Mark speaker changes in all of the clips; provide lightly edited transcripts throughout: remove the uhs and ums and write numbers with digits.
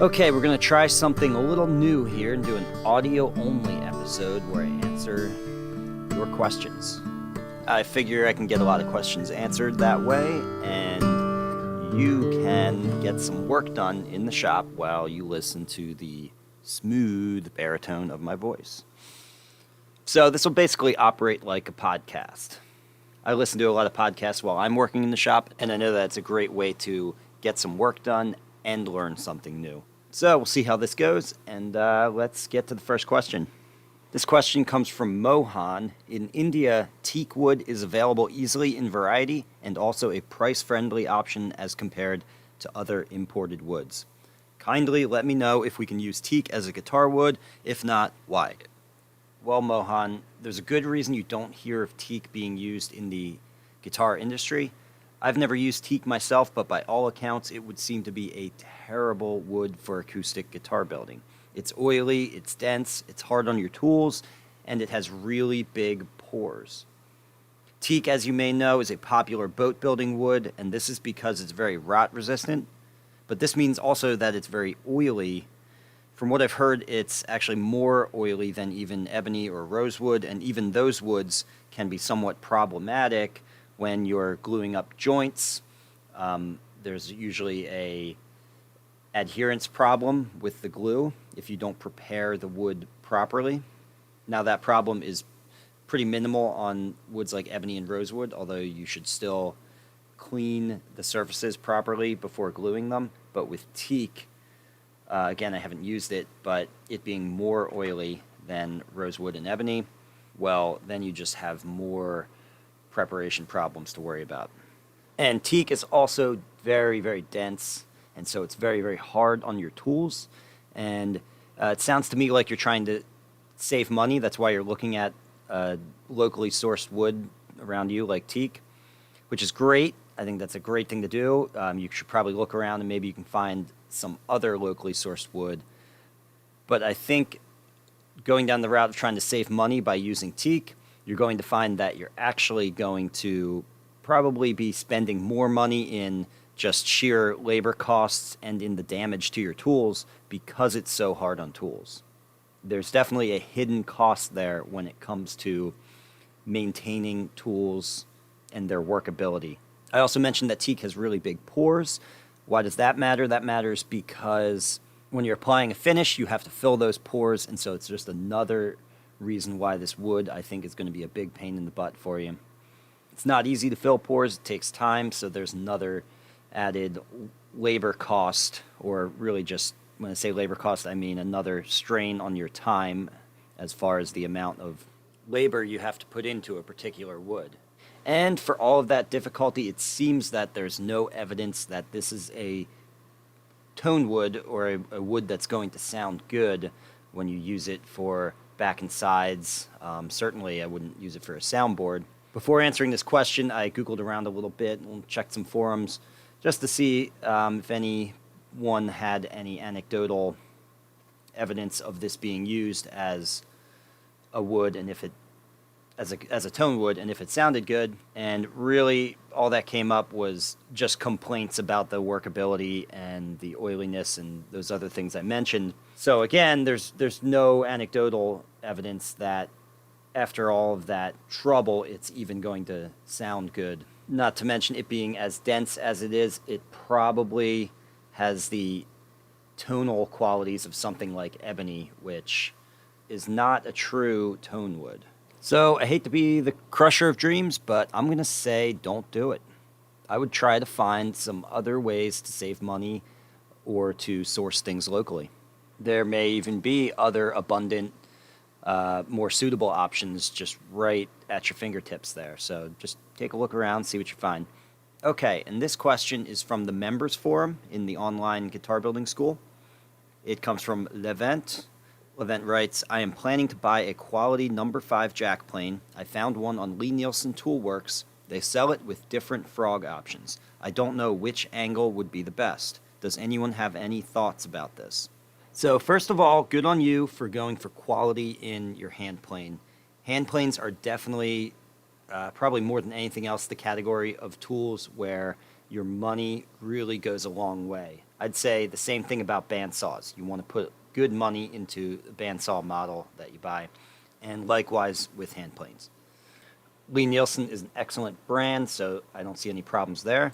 Speaker 1: Okay, we're going to try something a little new here and do an audio-only episode where I answer your questions. I figure I can get a lot of questions answered that way, and you can get some work done in the shop while you listen to the smooth baritone of my voice. So this will basically operate like a podcast. I listen to a lot of podcasts while I'm working in the shop, and I know that's a great way to get some work done and learn something new. So we'll see how this goes, and let's get to the first question. This question comes from Mohan. In India, teak wood is available easily in variety and also a price-friendly option as compared to other imported woods. Kindly let me know if we can use teak as a guitar wood. If not, why? Well, Mohan, there's a good reason you don't hear of teak being used in the guitar industry. I've never used teak myself, but by all accounts, it would seem to be a terrible wood for acoustic guitar building. It's oily, it's dense, it's hard on your tools, and it has really big pores. Teak, as you may know, is a popular boat building wood, and this is because it's very rot resistant, but this means also that it's very oily. From what I've heard, it's actually more oily than even ebony or rosewood, and even those woods can be somewhat problematic when you're gluing up joints. There's usually a adherence problem with the glue if you don't prepare the wood properly. Now that problem is pretty minimal on woods like ebony and rosewood, although you should still clean the surfaces properly before gluing them. But with teak, again, I haven't used it, but it being more oily than rosewood and ebony, well, then you just have more preparation problems to worry about. And teak is also very, very dense, and so it's very, very hard on your tools. And it sounds to me like you're trying to save money. That's why you're looking at locally sourced wood around you, like teak, which is great. I think that's a great thing to do. You should probably look around and maybe you can find some other locally sourced wood. But I think going down the route of trying to save money by using teak, you're going to find that you're actually going to probably be spending more money in just sheer labor costs and in the damage to your tools because it's so hard on tools. There's definitely a hidden cost there when it comes to maintaining tools and their workability. I also mentioned that teak has really big pores. Why does that matter? That matters because when you're applying a finish, you have to fill those pores, and so it's just another reason why this wood, I think, is going to be a big pain in the butt for you. It's not easy to fill pores. It takes time, so there's another added labor cost, or really just, when I say labor cost, I mean another strain on your time as far as the amount of labor you have to put into a particular wood. And for all of that difficulty, it seems that there's no evidence that this is a tone wood or a wood that's going to sound good when you use it for back and sides. Certainly, I wouldn't use it for a soundboard. Before answering this question, I Googled around a little bit and checked some forums just to see if anyone had any anecdotal evidence of this being used as a wood and if it as a tone wood and if it sounded good. And really, all that came up was just complaints about the workability and the oiliness and those other things I mentioned. So again, there's no anecdotal evidence that after all of that trouble, it's even going to sound good. Not to mention it being as dense as it is, it probably has the tonal qualities of something like ebony, which is not a true tone wood. So I hate to be the crusher of dreams, but I'm going to say don't do it. I would try to find some other ways to save money or to source things locally. There may even be other abundant, more suitable options just right at your fingertips there. So just take a look around, see what you find. Okay, and this question is from the members forum in the online guitar building school. It comes from Levent. Levent writes, I am planning to buy a quality number 5 jackplane. I found one on Lee Nielsen Toolworks. They sell it with different frog options. I don't know which angle would be the best. Does anyone have any thoughts about this? So first of all, good on you for going for quality in your hand plane. Hand planes are definitely, probably more than anything else, the category of tools where your money really goes a long way. I'd say the same thing about bandsaws. You want to put good money into the bandsaw model that you buy, and likewise with hand planes. Lee Nielsen is an excellent brand, so I don't see any problems there.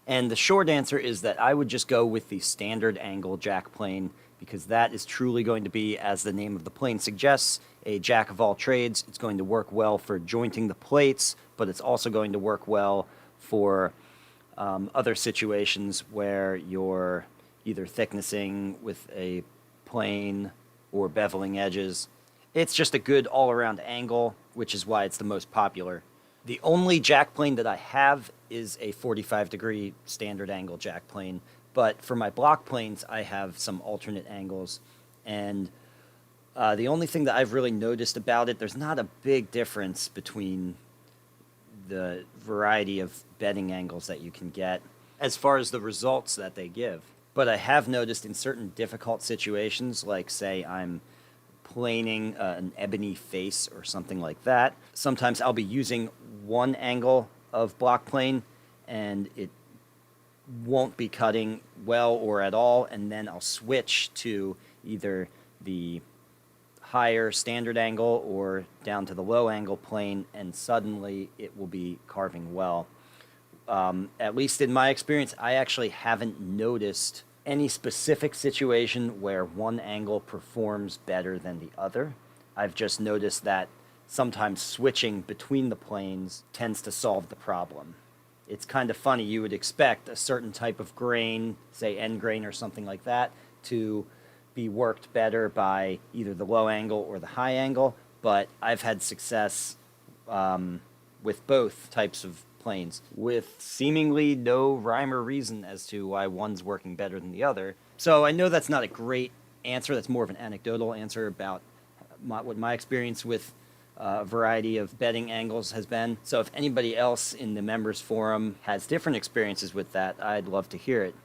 Speaker 1: And the short answer is that I would just go with the standard angle jack plane, because that is truly going to be, as the name of the plane suggests, a jack of all trades. It's going to work well for jointing the plates, but it's also going to work well for other situations where you're either thicknessing with a plane or beveling edges. It's just a good all-around angle, which is why it's the most popular. The only jack plane that I have is a 45-degree standard angle jack plane, but for my block planes, I have some alternate angles, and the only thing that I've really noticed about it, there's not a big difference between the variety of bedding angles that you can get as far as the results that they give. But I have noticed in certain difficult situations, like say I'm planing an ebony face or something like that, sometimes I'll be using one angle of block plane and it won't be cutting well or at all, and then I'll switch to either the higher standard angle or down to the low angle plane, and suddenly it will be carving well. At least in my experience, I actually haven't noticed any specific situation where one angle performs better than the other. I've just noticed that sometimes switching between the planes tends to solve the problem. It's kind of funny. You would expect a certain type of grain, say end grain or something like that, to be worked better by either the low angle or the high angle, but I've had success with both types of planes, with seemingly no rhyme or reason as to why one's working better than the other. So I know that's not a great answer. That's more of an anecdotal answer about what my experience with a variety of bedding angles has been. So if anybody else in the members forum has different experiences with that, I'd love to hear it.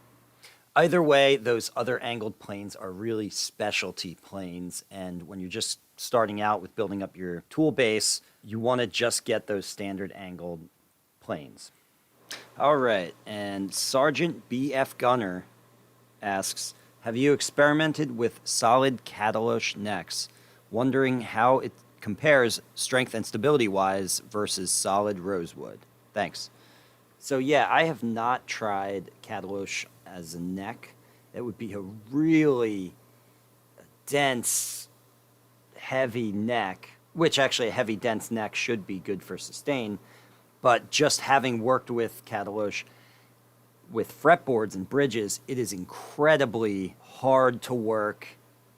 Speaker 1: Either way, those other angled planes are really specialty planes, and when you're just starting out with building up your tool base, you want to just get those standard angled planes. All right, and Sergeant B.F. Gunner asks, have you experimented with solid Katalox necks? Wondering how it compares strength and stability-wise versus solid rosewood. Thanks. So yeah, I have not tried Katalox as a neck. It would be a really dense, heavy neck, which actually a heavy, dense neck should be good for sustain. But just having worked with Katalox with fretboards and bridges, it is incredibly hard to work,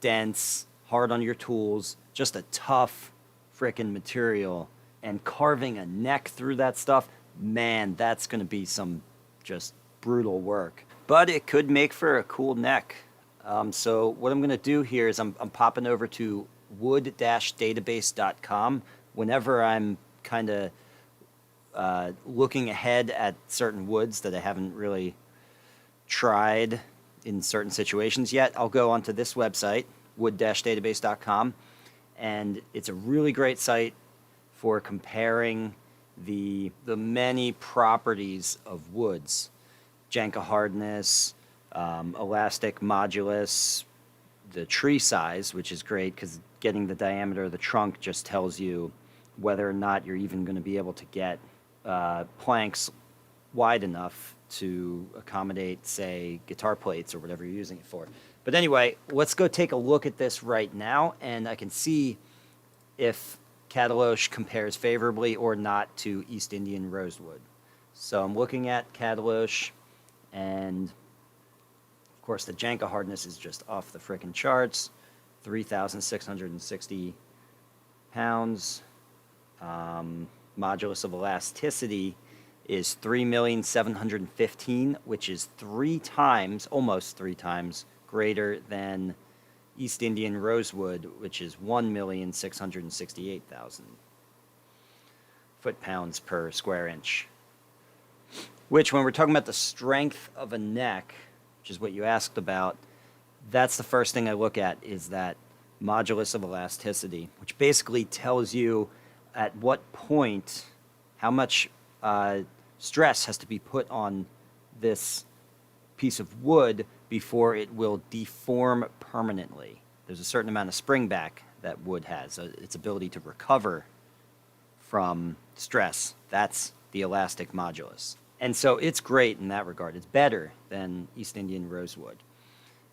Speaker 1: dense, hard on your tools, just a tough frickin' material. And carving a neck through that stuff, man, that's going to be some just brutal work. But it could make for a cool neck. So what I'm going to do here is I'm popping over to wood-database.com whenever I'm kind of looking ahead at certain woods that I haven't really tried in certain situations yet. I'll go onto this website, wood-database.com, and it's a really great site for comparing the many properties of woods. Janka hardness, elastic modulus, the tree size, which is great because getting the diameter of the trunk just tells you whether or not you're even going to be able to get planks wide enough to accommodate, say, guitar plates or whatever you're using it for. But anyway, let's go take a look at this right now, and I can see if Katalox compares favorably or not to East Indian rosewood. So I'm looking at Katalox, and of course the Janka hardness is just off the frickin' charts, 3,660 pounds. Modulus of elasticity is 3,715,000, which is almost three times greater than East Indian rosewood, which is 1,668,000 foot-pounds per square inch. Which, when we're talking about the strength of a neck, which is what you asked about, that's the first thing I look at, is that modulus of elasticity, which basically tells you at what point, how much stress has to be put on this piece of wood before it will deform permanently. There's a certain amount of spring back that wood has, its ability to recover from stress. That's the elastic modulus. And so it's great in that regard. It's better than East Indian rosewood.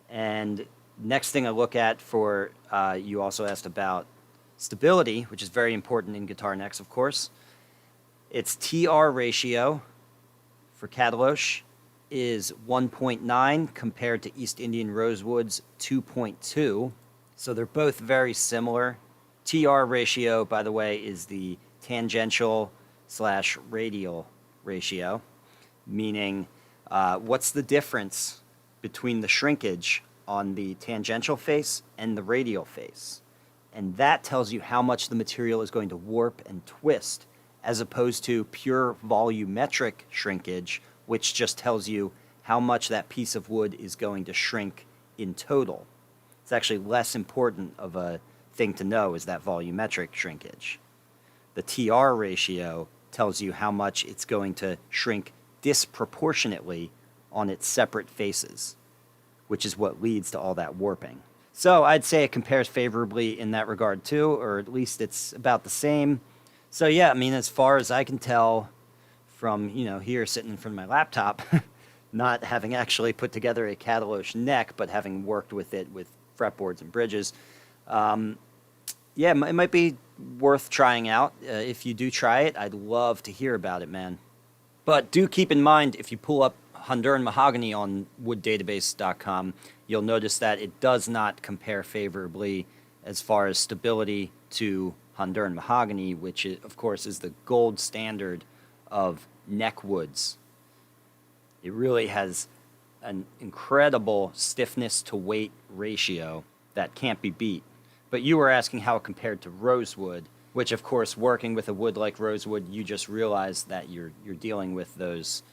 Speaker 1: And next thing I look at for, you also asked about stability, which is very important in guitar necks, of course. Its TR ratio for Katalox is 1.9 compared to East Indian rosewood's 2.2. So they're both very similar. TR ratio, by the way, is the tangential / radial ratio, meaning what's the difference between the shrinkage on the tangential face and the radial face. And that tells you how much the material is going to warp and twist, as opposed to pure volumetric shrinkage, which just tells you how much that piece of wood is going to shrink in total. It's actually less important of a thing to know is that volumetric shrinkage. The TR ratio tells you how much it's going to shrink disproportionately on its separate faces, which is what leads to all that warping. So I'd say it compares favorably in that regard too, or at least it's about the same. So yeah, I mean, as far as I can tell from, here sitting in front of my laptop, not having actually put together a Katalox neck, but having worked with it with fretboards and bridges, yeah, it might be worth trying out. If you do try it, I'd love to hear about it, man. But do keep in mind, if you pull up Honduran mahogany on wooddatabase.com, you'll notice that it does not compare favorably as far as stability to Honduran mahogany, which of course is the gold standard of neck woods. It really has an incredible stiffness to weight ratio that can't be beat. But you were asking how it compared to rosewood, which of course, working with a wood like rosewood, you just realize that you're dealing with those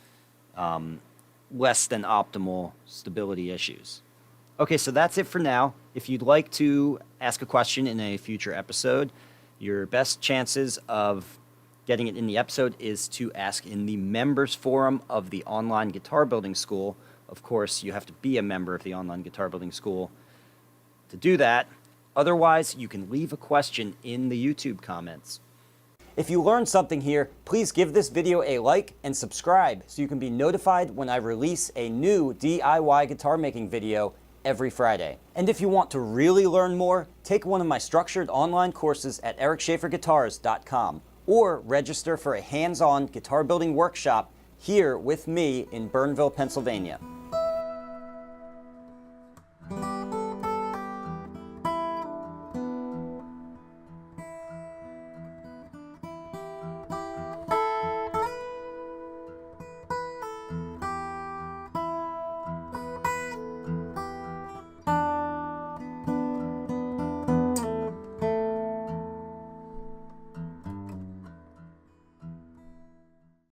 Speaker 1: less than optimal stability issues. Okay, so that's it for now. If you'd like to ask a question in a future episode, your best chances of getting it in the episode is to ask in the members forum of the Online Guitar Building School. Of course, you have to be a member of the Online Guitar Building School to do that. Otherwise, you can leave a question in the YouTube comments. If you learned something here, please give this video a like and subscribe so you can be notified when I release a new DIY guitar making video every Friday. And if you want to really learn more, take one of my structured online courses at ericschaferguitars.com or register for a hands-on guitar building workshop here with me in Burnville, Pennsylvania.